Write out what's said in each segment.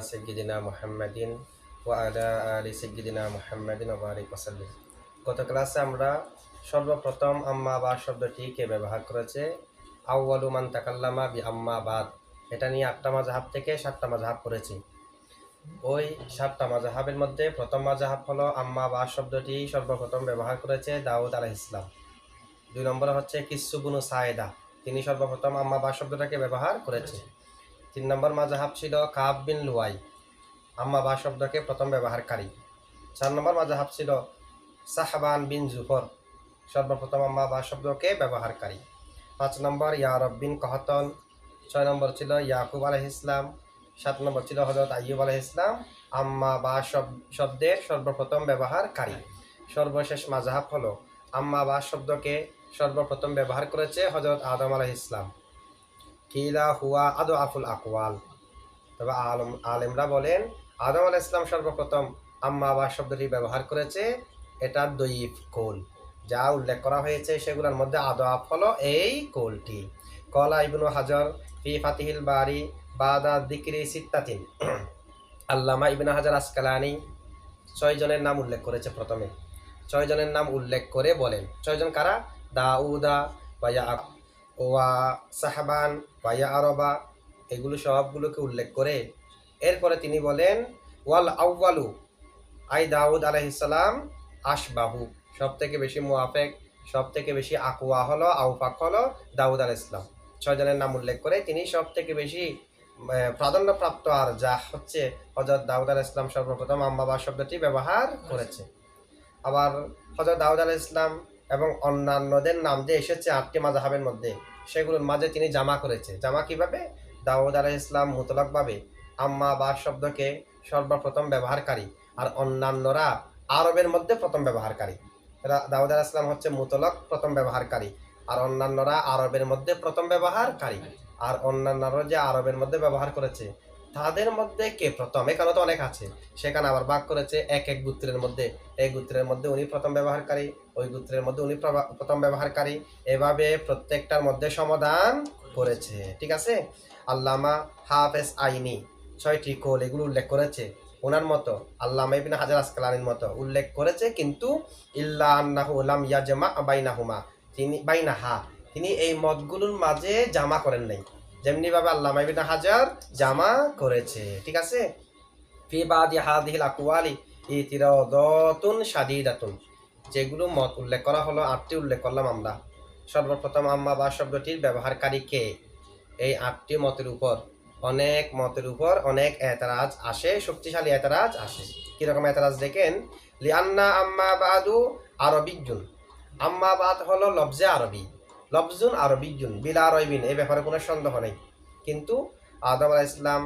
সাইয়্যিদিনা মুহাম্মাদিন ওয়া আলা আলি সাইয়্যিদিনা মুহাম্মাদিন ওয়া বারিক ওয়া সাল্লিম। গত ক্লাসে আমরা সর্বপ্রথম আম্মা বাদ শব্দটি কে ব্যবহার করেছে, আউয়ালু মান তাকাল্লামা বি আম্মা বাদ, এটা নিয়ে 8টা মাযহাব থেকে 7টা মাযহাব করেছি। ওই 7টা মাযহাবের মধ্যে প্রথম মাযহাব হলো আম্মা বাদ শব্দটি সর্বপ্রথম ব্যবহার করেছে দাউদ আলাইহিস সালাম। 2 নম্বরে হচ্ছে কিসসু বুনু সায়েদা, তিনি সর্বপ্রথম আম্মা বাদ শব্দটাকে ব্যবহার করেছে। 3 নম্বর মাযহাব ছিল কাব বিন লুয়াই, আম্মা বা শব্দকে প্রথম ব্যবহারকারী। 4 নম্বর মাযহাব ছিল সাহবান বিন জুফর, সর্বপ্রথম আম্মা বা শব্দকে ব্যবহারকারী। 5 নম্বর ইয়ারব বিন কহতন। 6 নম্বর ছিল ইয়াকুব আলাইহিস সালাম। 7 নম্বর ছিল হযরত আইয়ুব আলাইহিস সালাম, আম্মা বা শব্দের সর্বপ্রথম ব্যবহারকারী। সর্বশেষ মাযহাব হলো আম্মা বা শব্দকে সর্বপ্রথম ব্যবহার করেছে হযরত আদম আলাইহিস সালাম। কিলা হুয়া আদআফুল আকওয়াল, তবে আলেমরা বলেন আদম আলাইহিস সালাম সর্বপ্রথম আম্মা বা শব্দটি ব্যবহার করেছে, এটা দয়ীফ কৌল। যা উল্লেখ করা হয়েছে সেগুলোর মধ্যে আদআফ হলো এই কৌলটি। কলা ইবনু হাজার ফি ফাতিহিল বারি বাদা যিকরি সিত্তাতিন, আল্লামা ইবনে হাজার আসকালানি 6 জনের নাম উল্লেখ করেছে। প্রথমে 6 জনের নাম উল্লেখ করে বলেন, 6 জন কারা? দাউদা ওয়া সাহবান ওয়া আরবা, এগুলো সবগুলোকে উল্লেখ করে এরপরে তিনি বলেন ওয়াল আউয়ালু আই দাউদ আলাইহিস সালাম আশবাহু, সব থেকে বেশি মুয়াফেক, সব থেকে বেশি আকওয়া হলো, আউফাক হলো দাউদ আলাইহিস সালাম। 6 জনের নাম উল্লেখ করে তিনি সব থেকে বেশি প্রাধান্যপ্রাপ্ত আর যা হচ্ছে হযরত দাউদ আলাইহিস সালাম সর্বপ্রথম আম্মা বা শব্দটি ব্যবহার করেছে। আবার হযরত দাউদ আলাইহিস সালাম এবং অন্যান্যদের নাম যে এসেছে 8টি মাযহাবের মধ্যে, সেগুলোর মাঝে তিনি জামা করেছে। জামা কিভাবে? দাউদ আলাইহিস সালাম মুতলাকভাবে আম্মা বা শব্দকে সর্বপ্রথম ব্যবহারকারী, আর অন্যান্যরা আরবের মধ্যে প্রথম ব্যবহারকারী। দাউদ আলাইহিস সালাম হচ্ছে মুতলাক প্রথম ব্যবহারকারী, আর অন্যান্যরা আরবের মধ্যে প্রথম ব্যবহারকারী। আর অন্যান্যরা যে আরবের মধ্যে ব্যবহার করেছে তাদের মধ্যে কে প্রথম, এখানে তো অনেক আছে, সেখানে আবার ভাগ করেছে এক এক গোত্রের মধ্যে। এই গোত্রের মধ্যে উনি প্রথম ব্যবহারকারী, ওই গোত্রের মধ্যে উনি প্রথম ব্যবহারকারী, এভাবে প্রত্যেকটার মধ্যে সমাধান করেছে। ঠিক আছে। আল্লামা হাফেজ আইনি 6টি কৌল এগুলো উল্লেখ করেছে, ওনার মতো আল্লামা ইবনে হাজার আসকালানির মতো উল্লেখ করেছে, কিন্তু ইল্লা আন্নাহু লাম ইয়াজমা বাইনাহুমা, তিনি এই মতগুলোর মাঝে জামা করেন নাই, যেমনি ভাবে আল্লামা ইবনে হাজার জামা করেছে। ঠিক আছে। ফি বাদি হাদিহিল আকওয়ালি ইতিরাদাতুন শাদীদাতুন, যেগুলো মত উল্লেখ করা হলো 8টি উল্লেখ করলাম আমরা। সর্বপ্রথম আম্মা বা শব্দটির ব্যবহারকারী কে, এই 8টি মতের উপর অনেক এতরাজ আসে, শক্তিশালী এতরাজ আসে। কিরকম এতরাজ দেখেন, লিআন্না আম্মা বাদু আরবিয়্যুন, আম্মা বাদ হলো লফজে আরবি, লফজুন আরবিয়্যুন বিলা রাইবিন, এই ব্যাপারে কোনো সন্দেহ নেই। কিন্তু আদম আলাইহিস সালাম,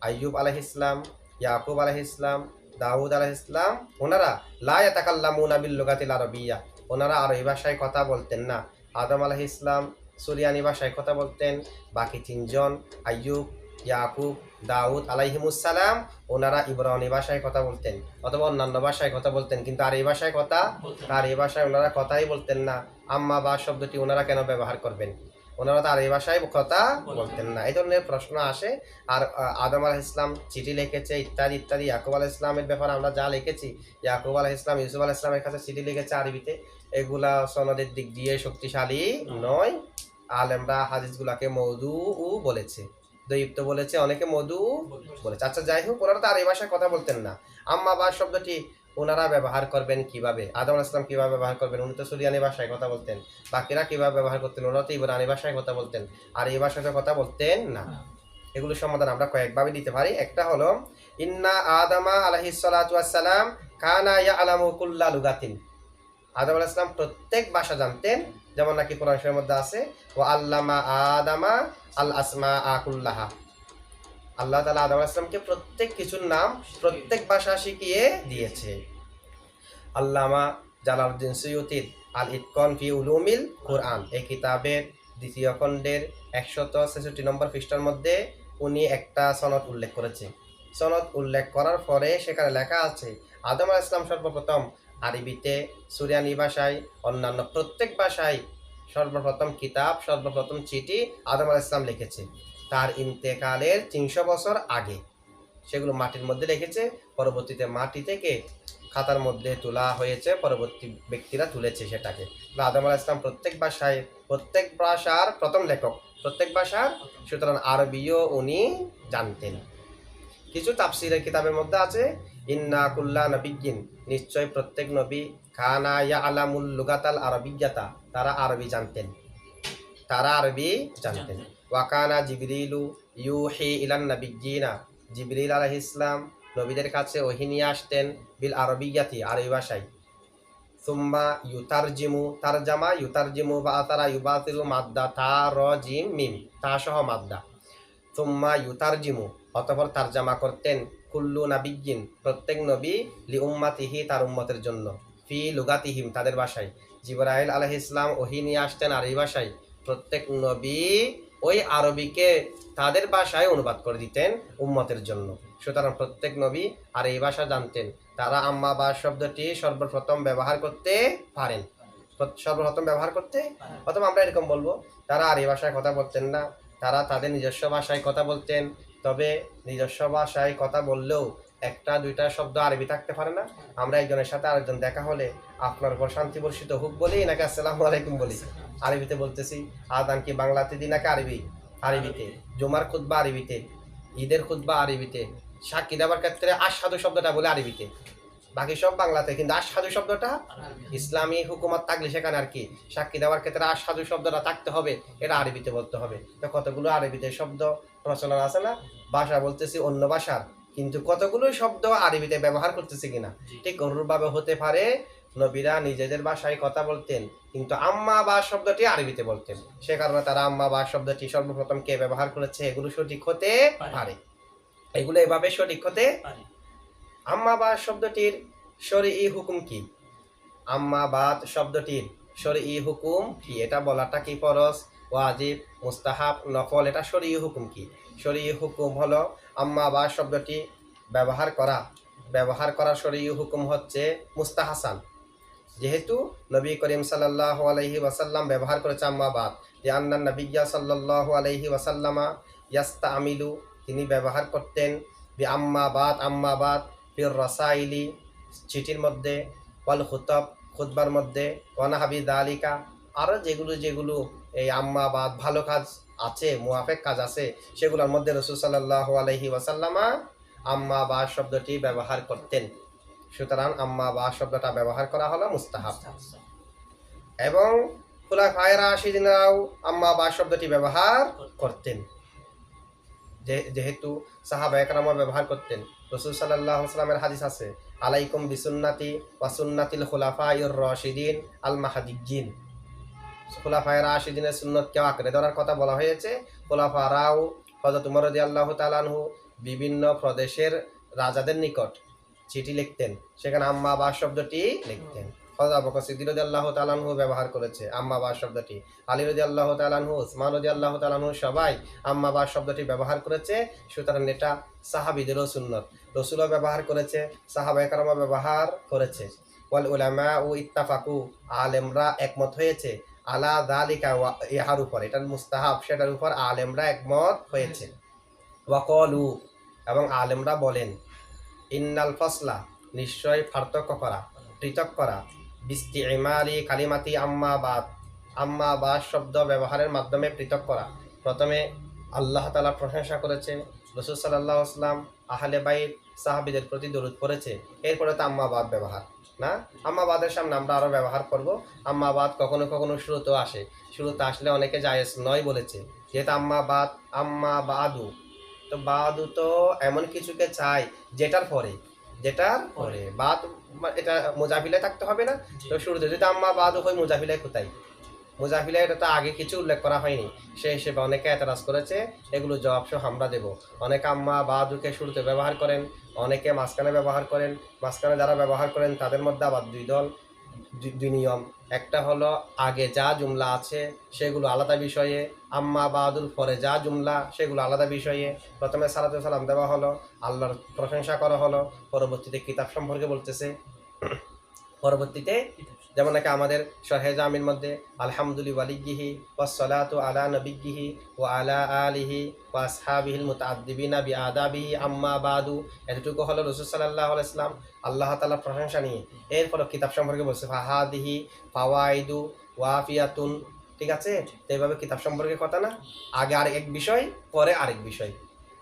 আইয়ুব আলাইহিস সালাম, ইয়াকুব আলাইহিস সালাম, দাউদ আলাইহিস সালাম, ওনারা লা ইয়াতাকাল্লামুনা বিল লুগাতিল আরবিয়্যা, ওনারা আরবি ভাষায় কথা বলতেন না। আদম আলাইহিস সালাম সুরিয়ানি ভাষায় কথা বলতেন, বাকি 3 জন আইয়ুব, ইয়াকুব, দাউদ আলাইহিমুস সালাম, ওনারা ইব্রানি ভাষায় কথা বলতেন অথবা অন্যান্য ভাষায় কথা বলতেন, কিন্তু আর এই ভাষায় ওনারা কথাই বলতেন না। আম্মা বা শব্দটি ওনারা কেন ব্যবহার করবেন? ওনারা তো আর এই ভাষায় কথা বলতেন না। এই ধরনের প্রশ্ন আসে। আর আদম আলাইহিস সালাম চিঠি লিখেছে ইত্যাদি ইত্যাদি। ইয়াকুব আলাইহিস সালামের ব্যাপারে আমরা যা লিখেছি, ইয়াকুব আলাইহিস সালাম ইউসুফ আলাইহিস সালামের কাছে চিঠি লিখেছে আরবিতে, এগুলা সনদের দিক দিয়ে শক্তিশালী নয়। আলেমরা হাদিসগুলাকে মওদুউ বলেছে, দয়ীফ বলেছে, অনেকে মওদুউ বলেছে। আচ্ছা, যাই হোক, ওনারা তো আর এই ভাষায় কথা বলতেন না। আম্মা বা শব্দটি ওনারা ব্যবহার করবেন কিভাবে? আদম আলাইহিস সালাম কিভাবে ব্যবহার করবেন? উনি তো সুরিয়ানি ভাষায় কথা বলতেন। বাকিরা কিভাবে ব্যবহার করতেন? ওনারা তো ইব্রানি ভাষায় কথা বলতেন, আর এই ভাষাতে কথা বলতেন না। এগুলোর সমাধান আমরা কয়েকভাবে দিতে পারি। একটা হলো ইন্না আদামা আলাইহিস সালাতু ওয়াস সালাম কানা ইয়ালামু কুল্লা লুগাতিন, আদম আলাইহিস সালাম প্রত্যেক ভাষা জানতেন, যেমন নাকি কোরআন শরীফের মধ্যে আছে ওয়া আল্লামা আদামা আল আসমাআ কুল্লাহা, আল্লাহ তাআলা আদম আলাইহিস সালামকে প্রত্যেক কিছুর নাম প্রত্যেক ভাষা শিখিয়ে দিয়েছে। আল্লামা জালালউদ্দিন সুয়ুতির আল ইতকান ফি উলুমিল কুরআন, এই কিতাবের 2য় খণ্ডের 166 নম্বর পৃষ্ঠার মধ্যে উনি একটা সনদ উল্লেখ করেছে। সনদ উল্লেখ করার পরে সেখানে লেখা আছে আদম আলাইহিস সালাম সর্বপ্রথম আরবিতে, সুরিয়ানি ভাষায়, অন্যান্য প্রত্যেক ভাষায় সর্বপ্রথম কিতাব, সর্বপ্রথম চিঠি আদম আলাইহিস সালাম লিখেছে তার ইন্তেকালের 300 বছর আগে। সেগুলো মাটির মধ্যে রেখেছে, পরবর্তীতে মাটি থেকে খাতার মধ্যে তোলা হয়েছে, পরবর্তী ব্যক্তিরা তুলেছে সেটাকে। আদম আলাইহিস সালাম প্রত্যেক ভাষার প্রথম লেখক, প্রত্যেক ভাষার, সুতরাং আরবিও উনি জানতেন। কিছু তাফসীরের কিতাবের মধ্যে আছে ইন্না কুল্লা নবিয়্যিন, নিশ্চয় প্রত্যেক নবী কানা ইয়ালামুল লুগাতাল আরাবিয়্যাতা, তারা আরবি জানতেন, তারা আরবি জানতেন। ওয়াকানা জিবরিলু ইউহি ইলান নাবিয়্যিনা, জিবরিল আলাইহিস সালাম নবীদের কাছে ওহী নিয়ে আসতেন বিল আরবিয়্যাতি, আরবি ভাষায়। সুম্মা ইউতারজিমু, তারজামা ইউতারজিমু বা আতারা ইউবাতিলু মাদ্দা তা র জিম মিম, তা সহ মাদ্দা। সুম্মা ইউতারজিমু, অতঃপর তারজামা করতেন, কুল্লু নাবিয়্যিন, প্রত্যেক নবী, লি উম্মাতিহি, তার উম্মতের জন্য, ফি লুগাতিহিম, তাদের ভাষায়। জিবরাইল আলাইহিস সালাম ওহী নিয়ে আসতেন আরবি ভাষায়, প্রত্যেক নবী ওই আরবিকে তাদের ভাষায় অনুবাদ করে দিতেন উম্মতের জন্য। সুতরাং প্রত্যেক নবী আর এই ভাষা জানতেন। তারা আম্মা বা শব্দটি সর্বপ্রথম ব্যবহার করতে পারেন, সর্বপ্রথম ব্যবহার করতে, অথবা আমরা এরকম বলবো তারা আর এই ভাষায় কথা বলতেন না, তারা তাদের নিজস্ব ভাষায় কথা বলতেন। তবে নিজস্ব ভাষায় কথা বললেও একটা দুইটা শব্দ আরবি থাকতে পারে না। আমরা একজনের সাথে আরেকজন দেখা হলে আপনার উপর শান্তি বর্ষিত হোক বলি নাকি আসসালামু আলাইকুম বলি, আরবিতে বলতেছি। আদান কি বাংলাতে দিই নাকি আরবিতে, জুমার খুতবা আরবিতে, ঈদের খুতবা আরবিতে, সাক্ষী দেওয়ার ক্ষেত্রে আশহাদু শব্দটা বলে আরবিতে, বাকি সব বাংলাতে, কিন্তু আশহাদু শব্দটা ইসলামী হুকুমত থাকলে সেখানে আর কি সাক্ষী দেওয়ার ক্ষেত্রে আশহাদু শব্দটা থাকতে হবে, এটা আরবিতে বলতে হবে। তো কতগুলো আরবিতে শব্দ প্রচলন আছে না, ভাষা বলতেছি অন্য ভাষার, কিন্তু কতগুলো শব্দ আরবিতে ব্যবহার করতেছি কিনা। ঠিক অনুরূপভাবে হতে পারে নবীরা নিজেদের ভাষায় কথা বলতেন, কিন্তু আম্মা বা শব্দটি আরবিতে বলতেন, সে কারণে তারা আম্মা বা শব্দটি সর্বপ্রথম কে ব্যবহার করেছে এগুলো সঠিক হতে পারে, এগুলো এভাবে সঠিক হতে পারে। আম্মা বা শব্দটির শরঈ হুকুম কি? আম্মা বাদ শব্দটির শরঈ হুকুম কি? এটা বলাটা কি ফরজ, ওয়াজিব, মুস্তাহাব, নফল? এটা শরঈ হুকুম কি? শরঈ হুকুম হলো আম্মা বাদ শব্দটি ব্যবহার করার শরঈ হুকুম হচ্ছে মুস্তাহাসান, যেহেতু নবী করিম সাল্লাল্লাহু আলাইহি ওয়াসাল্লাম ব্যবহার করেছে আম্মা বাদ, লিআন্না নবিয়্যা সাল্লাল্লাহু আলাইহি ওয়াসাল্লামা ইয়াস্তামিলু, তিনি ব্যবহার করতেন আম্মা বাদ ফির রাসাইলি, চিঠির মধ্যে, ওয়াল খুতব, খুতবার মধ্যে, ওয়ানাহাবি দালিকা, আরও যেগুলো এই আম্মা বাদ ভালো কাজ আছে, মুয়াফেক কাজ আছে, সেগুলোর মধ্যে রাসূল সাল্লাল্লাহু আলাইহি ওয়াসাল্লামা আম্মা বাদ শব্দটি ব্যবহার করতেন। সুতরাং আম্মা বাদ শব্দটা ব্যবহার করা হলো মুস্তাহাব। এবং খুলাফায়ে রাশিদিনরাও আম্মা বাদ শব্দটি ব্যবহার করতেন, যেহেতু সাহাবায়ে কেরামও ব্যবহার করতেন। রাসূল সাল্লাল্লাহু আলাইহি ওয়াসাল্লামের হাদিস আছে, আলাইকুম বিসুন্নতি ওয়া সুন্নাতিল খুলাফাইর রাশিদিন আল মাহদিয়্যিন, খুলাফায়ে রাশিদিনের সুন্নতকে আঁকড়ে ধরার কথা বলা হয়েছে। খুলাফারাও, হযরত ওমর রাদিয়াল্লাহু তাআলা আনহু বিভিন্ন প্রদেশের রাজাদের নিকট চিঠি লিখতেন, সেখানে আম্মা বাদ শব্দটি লিখতেন। হযরত আবু বকর সিদ্দিক রাদিয়াল্লাহু তাআলা আনহু ব্যবহার করেছে আম্মা বাদ শব্দটি, আলী রাদিয়াল্লাহু তাআলা আনহু, উসমান রাদিয়াল্লাহু তাআলা আনহু সবাই আম্মা বাদ শব্দটি ব্যবহার করেছে। সুতরাং এটা সাহাবীদেরও সুন্নত, রাসূলও ব্যবহার করেছে, সাহাবায়ে কেরামও ব্যবহার করেছে। ওয়াল উলামা ও ইত্তাফাকু, আলেমরা একমত হয়েছে, আলা যালিকা, ইহার উপর, এটা মুস্তাহাব, সেটার উপর আলেমরা একমত হয়েছে। ওয়াকালু, এবং আলেমরা বলেন, ইন্নাল ফসলা, নিশ্চয় পার্থক্য করা, পৃথক করা, বিস্তিমালি কালিমাতি আম্মা বাদ শব্দ ব্যবহারের মাধ্যমে পৃথক করা। প্রথমে আল্লাহ তাআলা প্রশংসা করেছে, রাসূল সাল্লাল্লাহু আলাইহি ওয়াসাল্লাম, আহলে বাইত, সাহাবীদের প্রতি দরুদ পড়েছে, এরপরে তো আম্মা বাদ ব্যবহার না। আম্মা বাদের সামনে আমরা আরও ব্যবহার করব। আম্মা বাদ কখনো কখনো শুরুতেও আসে, শুরুতে আসলে অনেকে জায়েজ নয় বলেছে, যেহেতু আম্মা বাদু, তো বাদু তো এমন কিছুকে চাই যেটার পরে বাদ, এটা মুজাফিলে থাকতে হবে না। তো শুরুতে যদি আম্মা বাদু হয়, মুজাফিলায় কোথায়? মুজাফিলা এটা তো আগে কিছু উল্লেখ করা হয়নি, সেই হিসেবে অনেকে এতরাজ করেছে, এগুলো জবাব সহ আমরা দেব। অনেকে আম্মা বাদুকে শুরুতে ব্যবহার করেন, অনেকে মাঝখানে ব্যবহার করেন। মাঝখানে যারা ব্যবহার করেন তাদের মধ্যে আবার দুই নিয়ম। একটা হলো আগে যা জুমলা আছে সেগুলো আলাদা বিষয়ে, আম্মা বাদুল পরে যা জুমলা সেগুলো আলাদা বিষয়ে। প্রথমে সালাতু সালাম দেওয়া হলো, আল্লাহর প্রশংসা করা হলো, পরবর্তীতে কিতাব সম্পর্কে বলতেছে, পরবর্তীতে যেমন নাকি আমাদের শরহে জামির মধ্যে আলহামদুলিল্লাহি ওয়ালিহি ওয়াসসালাতু আলা নবিয়্যিহি ওয়া আলা আলিহি ওয়া আসহাবিহিল মুতাআদ্দিবিনা বিআদাবিহি আম্মা বাদু, এতটুকু হলো রাসূল সাল্লাল্লাহু আলাইহি ওয়াসাল্লাম আল্লাহ তাআলার প্রশংসা নিয়ে। এরপর কিতাব সম্পর্কে বলছে ফাহাদিহি ফাওয়াইদু ওয়াফিয়াতুন, ঠিক আছে? তো এইভাবে কিতাব সম্পর্কে কথা না, আগে আরেক বিষয় পরে আরেক বিষয়,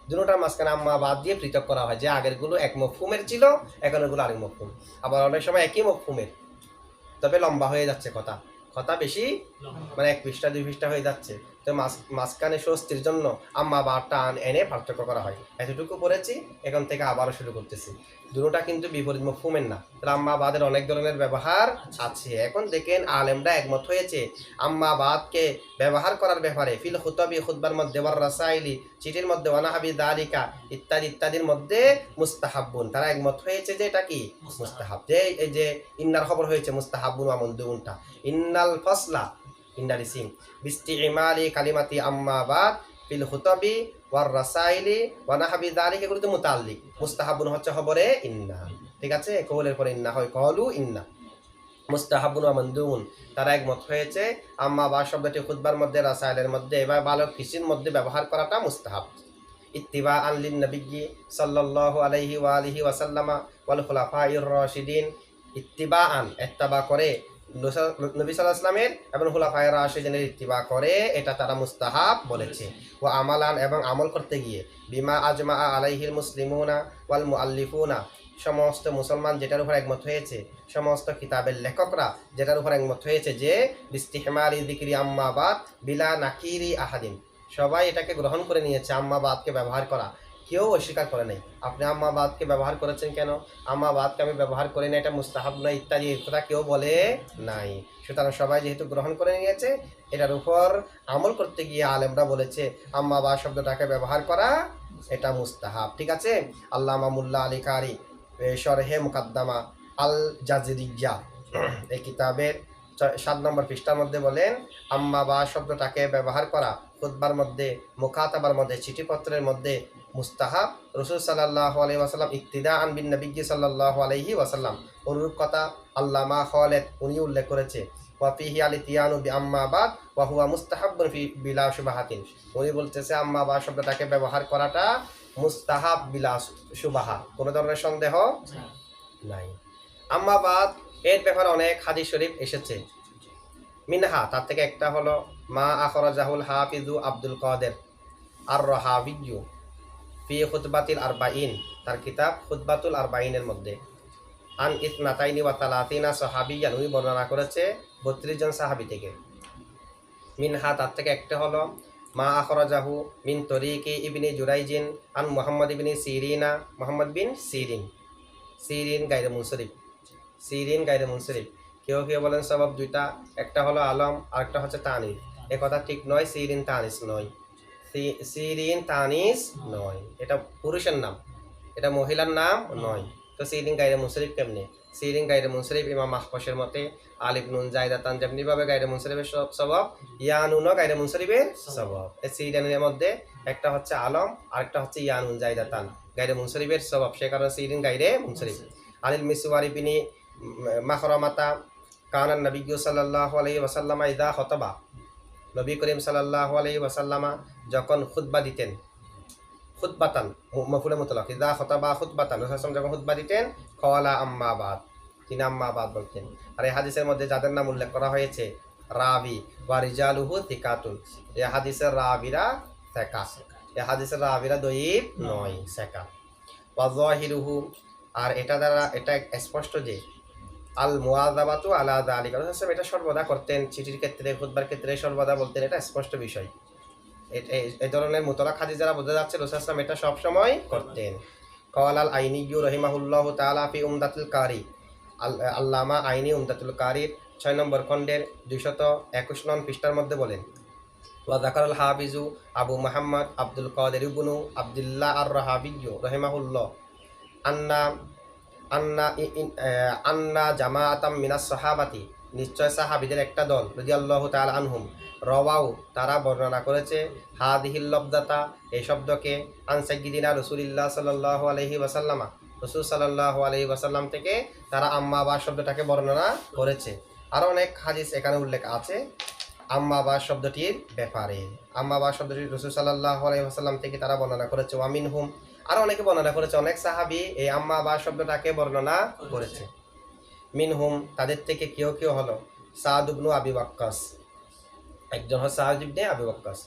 দুটোটার মাঝখানে আম্মা বাদ দিয়ে পৃথক করা হয়, যে আগেরগুলো এক মফহুমের ছিল, এখন এগুলো আরেক মফহুম। আবার অনেক সময় একই মফহুমের, তবে লম্বা হয়ে যাচ্ছে কথা, কথা বেশি, মানে 1 পৃষ্ঠা 2 পৃষ্ঠা হয়ে যাচ্ছে। তো মাঝখানে স্বস্তির জন্য আম্মা বাদটা এনে পার্থক্য করা হয়। এতটুকু পড়েছি, এখন থেকে আবারও শুরু করতেছি। দুটোটা কিন্তু বিপরীত মফহুমের না। তাহলে আম্মা বাদের অনেক ধরনের ব্যবহার আছে। এখন দেখেন আলেমরা একমত হয়েছে আম্মা বাদকে ব্যবহার করার ব্যাপারে ফিল খুতবি, খুতবার মধ্যে, ওয়ার রাসাইলি, চিঠির মধ্যে, ওয়ানাহাবি দালিকা ইত্যাদি ইত্যাদির মধ্যে মুস্তাহাব্বুন, তারা একমত হয়েছে যে এটা কি মুস্তাহাব। যে এই যে ইন্নার খবর হয়েছে মুস্তাহাব্বুন ওয়া মানদুবুনটা, ইন্নাল ফাসলা ইন্নাল ইসিম বিস্তিমালি কালিমাতি আম্মা বাদ ফিল খুতবি ওয়ার রাসাইলি ওয়া নাহবি যালিকা, এগুলো তো মুতাআল্লিক। মুস্তাহাবুন হচ্ছে খবরে ইন্না, ঠিক আছে? কওলের পরে ইন্না হয়, কওলু ইন্না। মুস্তাহাবুন ওয়া মানদুবুন, তারা একমত হয়েছে আম্মা বাদ শব্দটি খুতবার মধ্যে, রাসাইলের মধ্যে এবং বালক কিসির মধ্যে ব্যবহার করাটা মুস্তাহাব। ইত্তিবাআন লিন নবিয়্যি সাল্লাল্লাহু আলাইহি ওয়া আলিহি ওয়া সাল্লামা ওয়াল খুলাফাইর রাশিদিন, ইত্তিবাআন ইত্তিবা করে নবী সাল্লাল্লাহু আলাইহি ওয়াসাল্লামের এবং খুলাফায়ে রাশিদিনের ইত্তিবা করে, এটা তারা মুস্তাহাব বলেছে। ও আমালান, এবং আমল করতে গিয়ে, বিমা আজমা আলাইহিল মুসলিমুনা ওয়াল মুআল্লিফুনা, সমস্ত মুসলমান যেটার উপর একমত হয়েছে, সমস্ত কিতাবের লেখকরা যেটার উপর একমত হয়েছে, যে বিস্তিহমালি যিকরি আম্মা বাদ বিলা নাকিরি আহাদিন, সবাই এটাকে গ্রহণ করে নিয়েছে আম্মা বাদকে ব্যবহার করা, কেউ অস্বীকার করে নাই। আপনি আম্মা বাদকে ব্যবহার করেছেন কেন? আম্মা বাদকে আমি ব্যবহার করি না, এটা মুস্তাহাব নয় ইত্যাদি কথা কেউ বলে নাই। সুতরাং সবাই যেহেতু গ্রহণ করে নিয়েছে, এটার উপর আমল করতে গিয়ে আলেমরা বলেছে আম্মা বাদ শব্দটাকে ব্যবহার করা এটা মুস্তাহাব, ঠিক আছে? আল্লামা মুল্লা আলী কারি শরহে মুকাদ্দামা আল জাজরিয়া এই কিতাবের 7 নম্বর পৃষ্ঠার মধ্যে বলেন আম্মা বাদ শব্দটাকে ব্যবহার করা খুতবার মধ্যে, মুখাতাবার মধ্যে, চিঠিপত্রের মধ্যে মুস্তাহাব। রাসূল সাল্লাল্লাহু আলাইহি ওয়াসাল্লাম ইক্তিদাআন বিন নবিয়্যি সাল্লাল্লাহু আলাইহি ওয়াসাল্লাম, অনুরূপ কথা আল্লামা খালিদ উনি উল্লেখ করেছে। ওয়া ফিহি আল-ইতিয়ানু বি আম্মা বাদ ওয়া হুয়া মুস্তাহাব্বুন ফি বিলা শুবহাতিন, উনি বলতেছে আম্মা বাদ শব্দটাকে ব্যবহার করাটা মুস্তাহাব বিলা শুবহা, কোনো ধরনের সন্দেহ নাই। আম্মা বাদ এর ব্যাপারে অনেক হাদিস শরীফ এসেছে। মিনহা, তার থেকে একটা হলো মা আখরাজাহুল হাফিজু আব্দুল কাদের আর রাহাবিয়্যু ফি খুতবাতিল আরবাঈন, তার কিতাব খুতবাতুল আরবাঈনের মধ্যে, আন ইসনাতাইনি ওয়া তালাতিনা সাহাবিয়ান, উনি বর্ণনা করেছে 32 জন সাহাবী থেকে। মিনহা, তার থেকে একটা হলো মা আখরাজাহু মিন তরিকি ইবনে জুরাইজিন আন মুহাম্মদ ইবনে সিরিনা, মুহাম্মদ বিন সিরিন, সিরিন গায়রে মুনসরিফ, সিরিন গায়রে মুনসরিফ। কেউ কেউ বলেন সবাব দুইটা, একটা হলো আলম আরেকটা হচ্ছে তানিস। এ কথা ঠিক নয়, সিরিন তানিস নয়, সিরিন তানিস নয়, এটা পুরুষের নাম, এটা মহিলার নাম নয়। তো সিরিন গায়রে মুনসরিফ কেমনে? সিরিন গায়রে মুনসরিফ ইমাম মাহফুজের মতে আলিফ নুন জায়দাতান যেমনিভাবে গায়রে মুনসরিফের সবাব, ইয়ানুনও গায়রে মুনসরিফের সবাব। এই সিরিনের মধ্যে একটা হচ্ছে আলম আরেকটা হচ্ছে ইয়ানুন জায়দাতান গায়রে মুনসরিফের সবাব, সে কারণে সিরিন গায়রে মুনসরিফ। আনিল মিসওয়ার ইবনে মাখরামাতা কানান নবিয়্যু সাল্লাল্লাহু আলাইহি ওয়াসাল্লাম ইযা খুতবা, নবী করিম সাল্লাল্লাহু আলাইহি ওয়াসাল্লাম যখন খুতবা দিতেন, খুতবাতান মাফউলে মুতলাক, ইযা খুতবা খুতবাতান, রাসূল যখন খুতবা দিতেন ক্বালা আম্মা বাদ, তিনি আম্মা বাদ বলতেন। আর এই হাদিসের মধ্যে যাদের নাম উল্লেখ করা হয়েছে রাবি ওয়া রিজালুহু থিকাতুন, এই হাদিসের রাবিরা সিকা, এই হাদিসের রাবিরা দয়ীফ নয়, সিকা। ওয়া যাহিরুহু, আর এটা দ্বারা এটা স্পষ্ট যে আল মুআযাবাতু আলা যালিকা, রাসূল এটা সর্বদা করতেন, চিঠির ক্ষেত্রে খুতবার ক্ষেত্রে সর্বদা বলতেন, এটা স্পষ্ট বিষয়। এই ধরনের মুতলাক হাদিস যারা বোঝা যাচ্ছে রাসূল এটা সব সময় করতেন। ক্বাল আল আইনিয়্যু রাহিমাহুল্লাহু তাআলা ফি উমদাতুল কারি, আল্লামা আইনি উমদাতুল কারির 6 নম্বর খণ্ডের 221 নং পৃষ্ঠার মধ্যে বলেন ওয়া যাকারাল হাফিজু আবু মুহাম্মদ আব্দুল কাদের ইবনু আব্দুল্লাহ আর রাহাবিয়্যু রাহিমাহুল্লাহ আন্না জামাআতাম মিনাস সাহাবাতি, নিশ্চয় সাহাবীদের একটা দল রাদিয়াল্লাহু তাআলা আনহুম, রওয়াউ তারা বর্ণনা করেছে হাদিহিল লফযাতা এই শব্দকে আন সাইয়্যিদিনা রাসূলুল্লাহ সাল্লাল্লাহু আলাইহি ওয়াসাল্লাম, রাসূল সাল্লাল্লাহু আলাইহি ওয়াসাল্লাম থেকে তারা আম্মা বাদ শব্দটাকে বর্ণনা করেছে। আরও অনেক হাদিস এখানে উল্লেখ আছে আম্মা বা শব্দটির ব্যাপারে। আম্মা বা শব্দটি রাসূল সাল্লাল্লাহু আলাইহি ওয়াসাল্লাম থেকে তারা বর্ণনা করেছে, ওয়ামিনহুম আরও অনেকে বর্ণনা করেছে, অনেক সাহাবী এই আম্মা বা শব্দটাকে বর্ণনা করেছে। মিনহুম তাদের থেকে কেউ কেউ হলো সাদ ইবনে আবি ওয়াক্কাস, একজন হচ্ছে সাদ ইবনে আবি ওয়াক্কাস,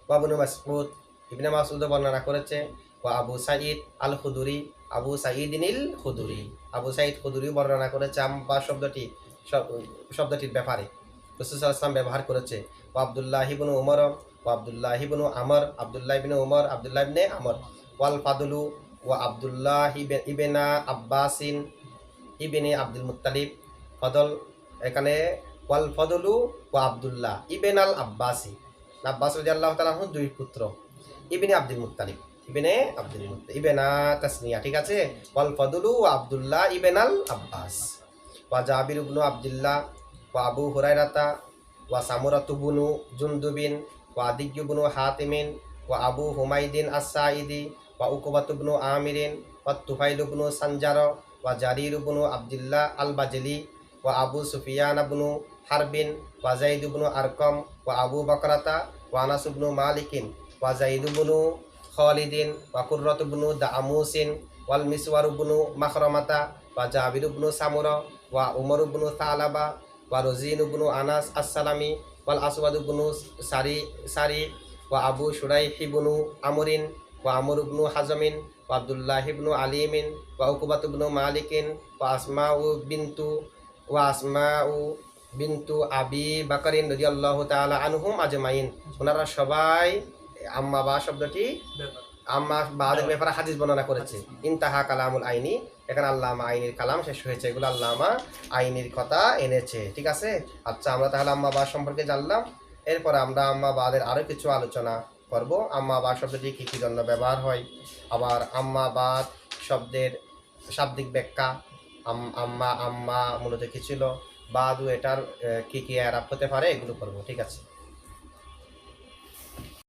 ওয়া ইবনে মাসউদ, ইবনে মাসউদ বর্ণনা করেছে, ওয়া আবু সাঈদ আল খুদরি, আবু সাঈদিনিল খুদরি, আবু সাঈদ খুদরি বর্ণনা করেছে আম্মা শব্দটির ব্যাপারে রাসূল সাল্লাল্লাহু আলাইহি ওয়াসাল্লাম ব্যবহার করেছে। ওয়া আব্দুল্লাহ ইবনে উমর, ওয়া আব্দুল্লাহ ইবনে আমর, আব্দুল্লাহ ইবনে উমর, আব্দুল্লাহ ইবনে আমর, ওয়াল ফাদলু ওয়া আব্দুল্লাহ ইবনা আব্বাসিন ইবনে আব্দুল মুত্তালিব, ফদল এখানে ওয়াল ফদলু ওয়া আব্দুল্লাহ ইবেন আল আব্বাসি, আব্বাস রাদিয়াল্লাহু তাআলা আনহু দুই পুত্র, ইবনে আব্দুল মুত্তালিব, ইবনে আব্দুল মুত্তালিব, ইবেনা তাসনিয়া, ঠিক আছে। ওয়াল ফদলু ওয়া আব্দুল্লাহ ইবেন আল আব্বাস, ওয়া জাবির ইবনু আব্দুল্লাহ, ওয়া আবু হুরায়রাতা, ওয়া সামুরাতু ইবনু জুনদুবিন, ওয়া আদি ইবনু হাতিমিন, ওয়া আবু হুমাইদিন আস-সাঈদি, ওয়া উকবাতু ইবনু আমিরিন, ওয়া তুফাইল ইবনু সানজার, ওয়া জারির ইবনু আব্দুল্লাহ আল বাজলি, ওয়া আবু সুফিয়ান ইবনু হারবিন, ওয়া যায়েদ ইবনু আরকম, ওয়া আবু বকরাতা, ওয়া আনাস ইবনু মালিকিন, ওয়া যায়েদ ইবনু খালিদিন, ওয়া কুররাত ইবনু দামুসিন, ওয়াল মিসওয়ার ইবনু মাখরামাতা, ওয়া জাবির ইবনু সামুরা, ওয়া উমর ইবনু সালাবা, ওয়া রজিন ইবনু আনাস আসসালামি, ওয়াল আসওয়াদ ইবনু সারি, ওয়া আবু শুরাইহ ইবনু আমরিন, ওয়া আমর ইবনু হাজমিন, ওয়া আব্দুল্লাহ ইবনু আলিমিন, ওয়া উকবাত ইবনু মালিকিন, ওয়া আসমাউ বিনতু আবি বাকরিন রাদিয়াল্লাহু তাআলা আনহুম আজমাইন। ওনারা সবাই আম্মা বা শব্দটি আম্মা বাদের ব্যাপারে হাদিস বর্ণনা করেছে। ইনতাহা কালামুল আইনি, এখানে আল্লামা আইনির কালাম শেষ হয়েছে, এগুলো আল্লামা আইনির কথা এনেছে, ঠিক আছে। আচ্ছা, আমরা তাহলে আম্মা বা সম্পর্কে জানলাম। এরপরে আমরা আম্মা বাদের আরও কিছু আলোচনা করব। আম্মা বা শব্দটি কী কী জন্য ব্যবহার হয়, আবার আম্মা বাদ শব্দের শাব্দিক ব্যাখ্যা, আম্মা আম্মা মূলত কী ছিল, বাদু এটার কী কী এরাব হতে পারে, এগুলো করবো, ঠিক আছে।